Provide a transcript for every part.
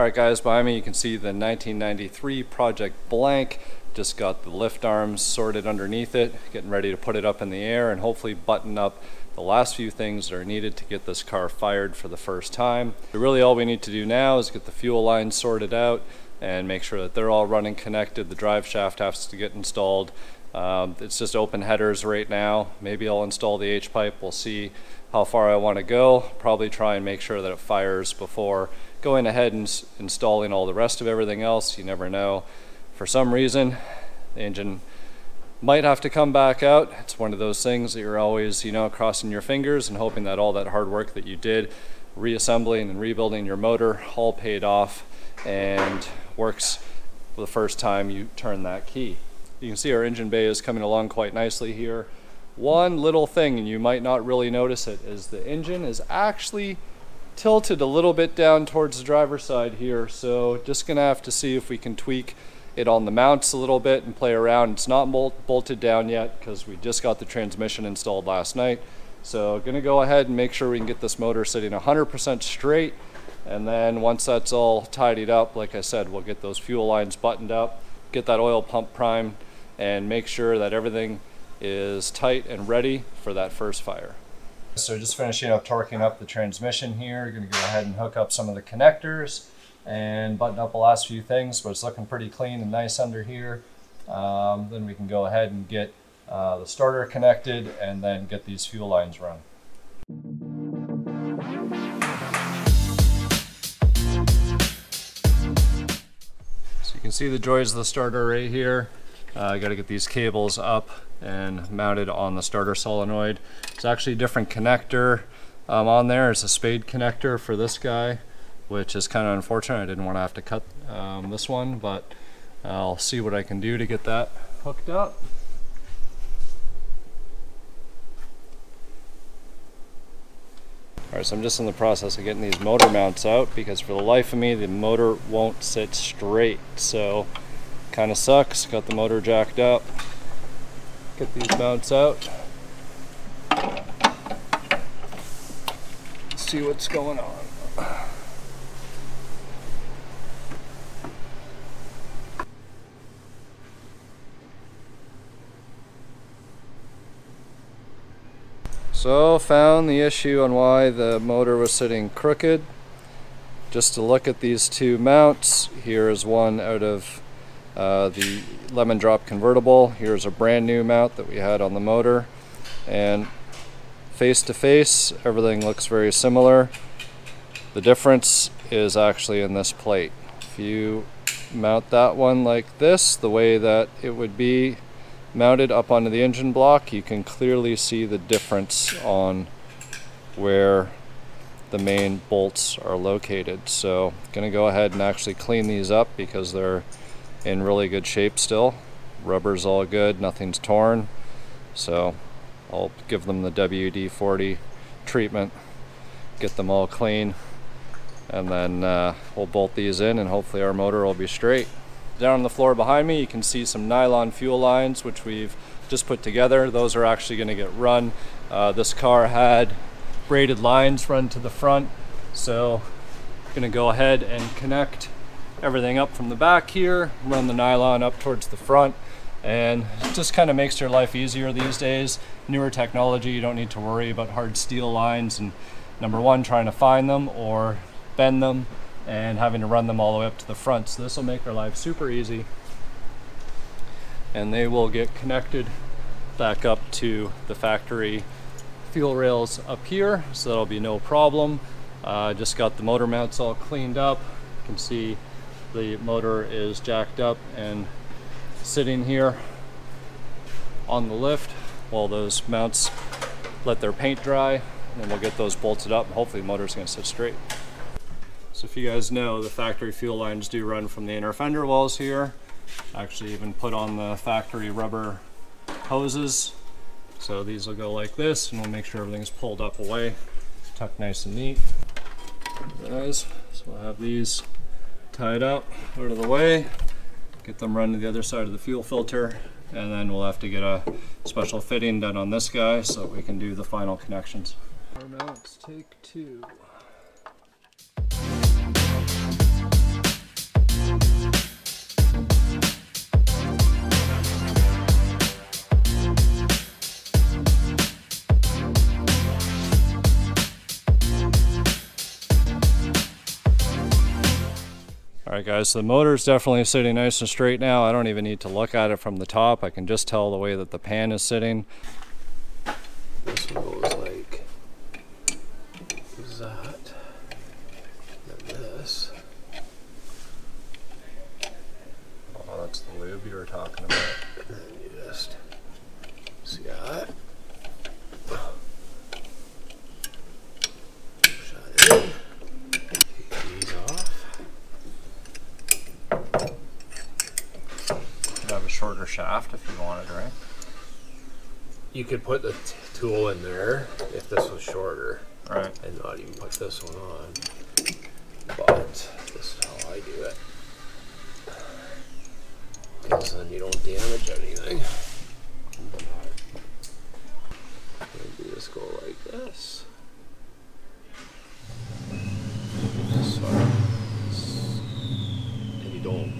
Alright guys, behind me you can see the 1993 Project Blank. Just got the lift arms sorted underneath it, getting ready to put it up in the air and hopefully button up the last few things that are needed to get this car fired for the first time. So really all we need to do now is get the fuel lines sorted out and make sure that they're all running connected. The drive shaft has to get installed. It's just open headers right now. Maybe I'll install the H-pipe. We'll see how far I want to go. Probably try and make sure that it fires before going ahead and installing all the rest of everything else. You never know. For some reason, the engine might have to come back out. It's one of those things that you're always, crossing your fingers and hoping that all that hard work that you did reassembling and rebuilding your motor all paid off and works for the first time you turn that key. You can see our engine bay is coming along quite nicely here. One little thing, and you might not really notice it, is the engine is actually tilted a little bit down towards the driver's side here, so just gonna have to see if we can tweak it on the mounts a little bit and play around. It's not bolted down yet because we just got the transmission installed last night, so gonna go ahead and make sure we can get this motor sitting 100% straight, and then once that's all tidied up, like I said, we'll get those fuel lines buttoned up, get that oil pump primed, and make sure that everything is tight and ready for that first fire. So just finishing up torquing up the transmission here. Going to go ahead and hook up some of the connectors and button up the last few things, but it's looking pretty clean and nice under here. Then we can go ahead and get the starter connected and then get these fuel lines run. So you can see the joys of the starter right here. I got to get these cables up and mounted on the starter solenoid. It's actually a different connector on there. It's a spade connector for this guy, which is kind of unfortunate. I didn't want to have to cut this one, but I'll see what I can do to get that hooked up. Alright, so I'm just in the process of getting these motor mounts out because for the life of me the motor won't sit straight, so kind of sucks. Got the motor jacked up. Get these mounts out. See what's going on. So found the issue on why the motor was sitting crooked. Just to look at these two mounts, here is one out of the lemon drop convertible. Here's a brand new mount that we had on the motor, and face to face everything looks very similar. The difference is actually in this plate. If you mount that one like this, the way that it would be mounted up onto the engine block, you can clearly see the difference on where the main bolts are located. So I'm gonna go ahead and actually clean these up because they're in really good shape still. Rubber's all good, nothing's torn, so I'll give them the WD-40 treatment, get them all clean, and then we'll bolt these in and hopefully our motor will be straight. Down on the floor behind me you can see some nylon fuel lines which we've just put together. Those are actually going to get run. This car had braided lines run to the front, so I'm going to go ahead and connect everything up from the back here, run the nylon up towards the front, and it just kind of makes your life easier these days. Newer technology, you don't need to worry about hard steel lines and number one trying to find them or bend them and having to run them all the way up to the front. So this will make our life super easy, and they will get connected back up to the factory fuel rails up here, so that'll be no problem. Just got the motor mounts all cleaned up. You can see the motor is jacked up and sitting here on the lift while those mounts let their paint dry, and then we'll get those bolted up and hopefully the motor's going to sit straight. So if you guys know, the factory fuel lines do run from the inner fender wells here. Actually even put on the factory rubber hoses. So these will go like this, and we'll make sure everything's pulled up away, tucked nice and neat. Guys, so we'll have these tied up out of the way, get them run to the other side of the fuel filter, and then we'll have to get a special fitting done on this guy so we can do the final connections. Our mounts, take two. Alright guys, so the motor is definitely sitting nice and straight now. I don't even need to look at it from the top. I can just tell the way that the pan is sitting. This one goes like that. And this. Oh, that's the lube you were talking about. And then you just see that. Push that in. Take these off. You have a shorter shaft if you wanted, right? You could put the tool in there if this was shorter. Right. And not even put this one on. But this is how I do it. Because then you don't damage anything. Maybe just go like this. And you don't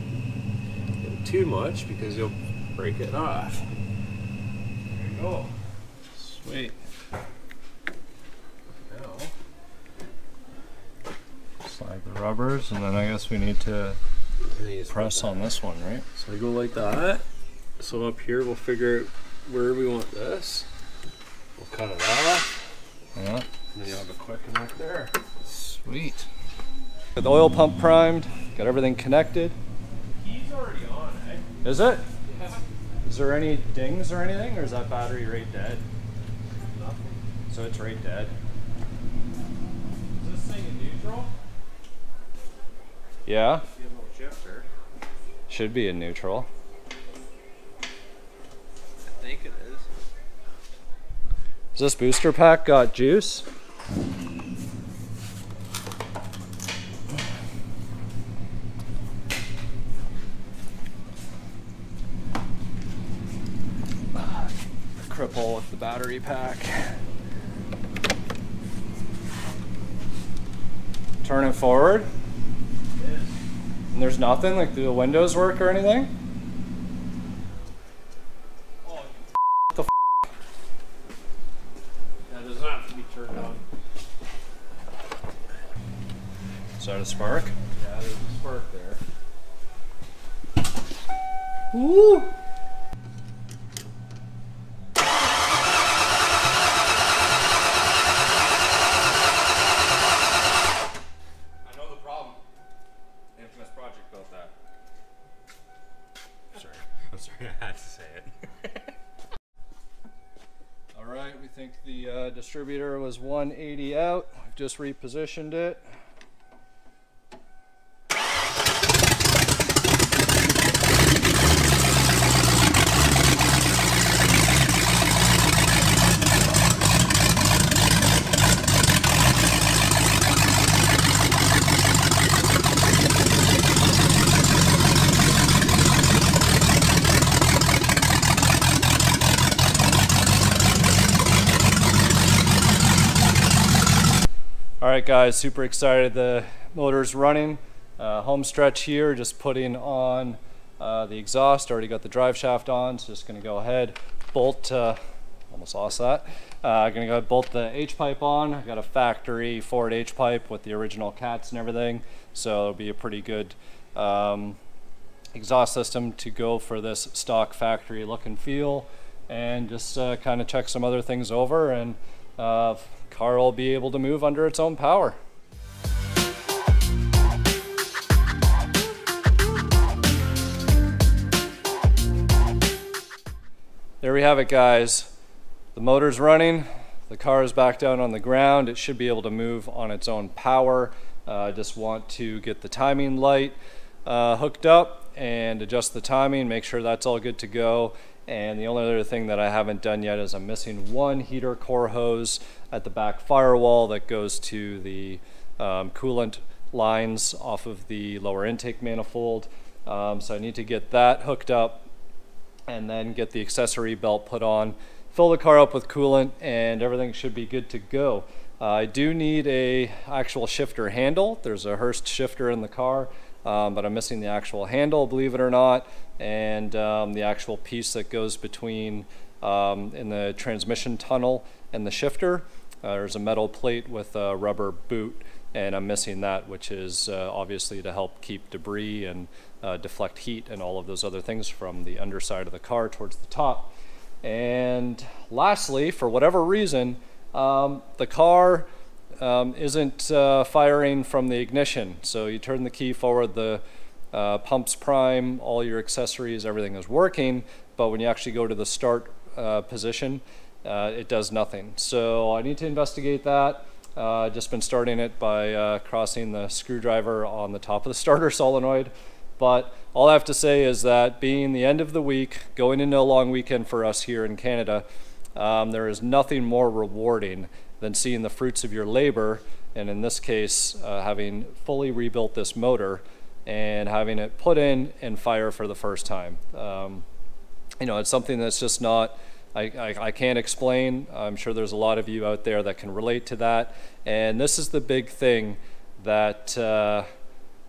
do too much because you'll break it off. There you go. Sweet. Now, Slide the rubbers, and then I guess we need to press on this one, right? so we go like that. So up here we'll figure out where we want this. We'll cut it off. Yeah. And then you'll have a quick connect there. Sweet. Got the oil pump primed, got everything connected. The key's already on, eh? Is it? Yeah. Is there any dings or anything, or is that battery right dead? Nothing. So it's right dead. Is this thing in neutral? Yeah, You have no shifter. should be in neutral. I think it is. Is this booster pack got juice? Cripple with the battery pack. Turn it forward. It is. And there's nothing, like do the windows work or anything? Oh, The yeah, it does not have to be turned on. Is that a spark? Yeah, there's a spark there. Woo! I know the problem. The infamous project built that. I'm sorry, I had to say it. All right, we think the distributor was 180 out. We've just repositioned it. Alright guys, super excited. The motor's running. Home stretch here, just putting on the exhaust. Already got the drive shaft on, so just going to go ahead, bolt, almost lost that. Going to go ahead, bolt the H-pipe on. I got a factory Ford H-pipe with the original cats and everything, so it'll be a pretty good exhaust system to go for this stock factory look and feel, and just kind of check some other things over, and car will be able to move under its own power. There we have it guys. The motor's running, the car is back down on the ground. It should be able to move on its own power. I just want to get the timing light hooked up and adjust the timing, make sure that's all good to go. And the only other thing that I haven't done yet is I'm missing one heater core hose at the back firewall that goes to the coolant lines off of the lower intake manifold. So I need to get that hooked up and then get the accessory belt put on, fill the car up with coolant, and everything should be good to go. I do need a actual shifter handle. There's a Hurst shifter in the car, but I'm missing the actual handle, believe it or not, and the actual piece that goes between in the transmission tunnel and the shifter. There's a metal plate with a rubber boot and I'm missing that, which is obviously to help keep debris and deflect heat and all of those other things from the underside of the car towards the top. And lastly, for whatever reason, the car isn't firing from the ignition. So you turn the key forward, the pumps prime, all your accessories, everything is working, but when you actually go to the start position, it does nothing. So I need to investigate that. Just been starting it by crossing the screwdriver on the top of the starter solenoid. But all I have to say is that being the end of the week, going into a long weekend for us here in Canada, there is nothing more rewarding than seeing the fruits of your labor, and in this case, having fully rebuilt this motor and having it put in and fire for the first time. You know, it's something that's just not, I can't explain. I'm sure there's a lot of you out there that can relate to that. And this is the big thing that,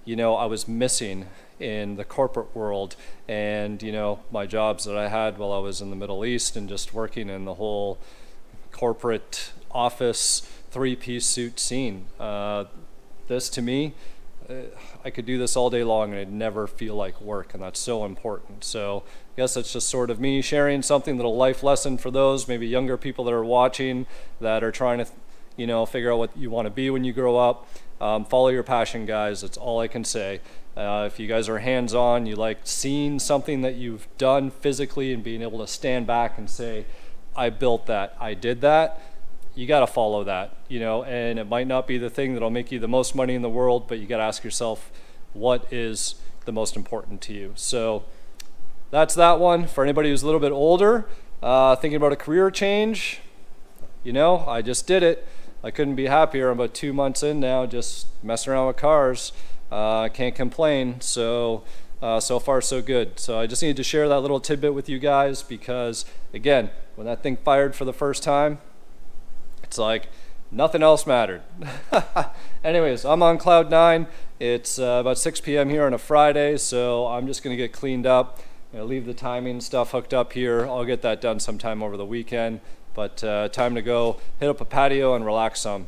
you know, I was missing in the corporate world, and, you know, my jobs that I had while I was in the Middle East and just working in the whole corporate office three-piece suit scene. This to me, I could do this all day long and it'd never feel like work, and that's so important. So I guess that's just sort of me sharing something, little life lesson for those maybe younger people that are watching that are trying to, you know, figure out what you want to be when you grow up. Follow your passion, guys. That's all I can say. If you guys are hands-on, you like seeing something that you've done physically and being able to stand back and say, I built that, I did that, you got to follow that, you know, and it might not be the thing that'll make you the most money in the world, but you got to ask yourself, what is the most important to you? So that's that one. For anybody who's a little bit older, thinking about a career change, you know, I just did it. I couldn't be happier. I'm about 2 months in now, just messing around with cars. I can't complain. So so far so good. So I just needed to share that little tidbit with you guys because, again, when that thing fired for the first time, it's like nothing else mattered. Anyways, I'm on cloud 9. It's about 6 p.m. here on a Friday, so I'm just going to get cleaned up. Leave the timing stuff hooked up here. I'll get that done sometime over the weekend. But time to go hit up a patio and relax some.